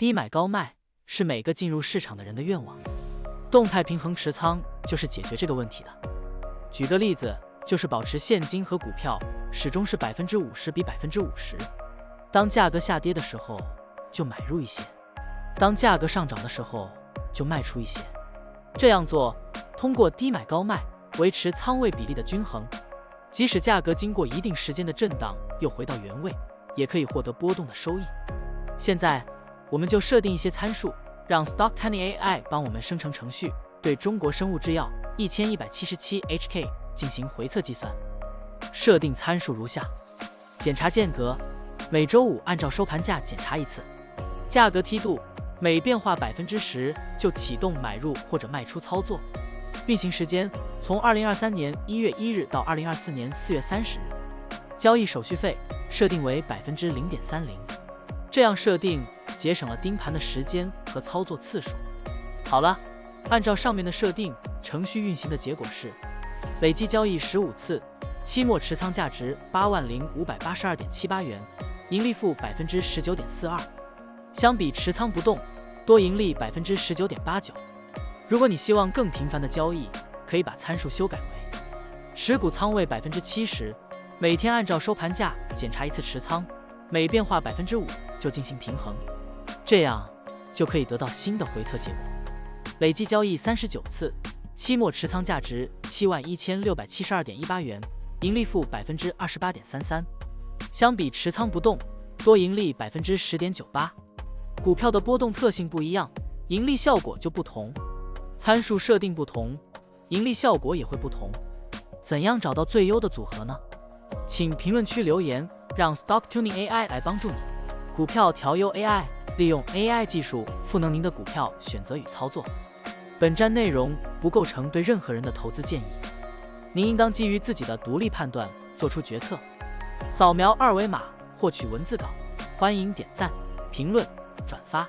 低买高卖是每个进入市场的人的愿望，动态平衡持仓就是解决这个问题的。举个例子，就是保持现金和股票始终是50%比50%，当价格下跌的时候就买入一些，当价格上涨的时候就卖出一些。这样做，通过低买高卖维持仓位比例的均衡，即使价格经过一定时间的震荡又回到原位，也可以获得波动的收益。现在我们就设定一些参数，让 Stocktiny AI 帮我们生成程序，对中国生物制药1177 HK 进行回测计算。设定参数如下：检查间隔，每周五按照收盘价检查一次；价格梯度，每变化10%就启动买入或者卖出操作；运行时间从2023年1月1日到2024年4月30日；交易手续费设定为 0.30%。这样设定节省了盯盘的时间和操作次数。好了，按照上面的设定，程序运行的结果是累计交易15次，期末持仓价值80582.78元，盈利负 19.42%， 相比持仓不动，多盈利 19.89%。如果你希望更频繁的交易，可以把参数修改为持股仓位 70%， 每天按照收盘价检查一次持仓，每变化 5% 就进行平衡，这样就可以得到新的回测结果。累计交易39次，期末持仓价值71672.18元，盈利负 28.33%， 相比持仓不动，多盈利 10.98%。股票的波动特性不一样，盈利效果就不同，参数设定不同，盈利效果也会不同。怎样找到最优的组合呢？请评论区留言，让 Stocktiny AI 来帮助你。股票调优 AI， 利用 AI 技术赋能您的股票选择与操作。本站内容不构成对任何人的投资建议，您应当基于自己的独立判断做出决策。扫描二维码获取文字稿，欢迎点赞、评论、转发。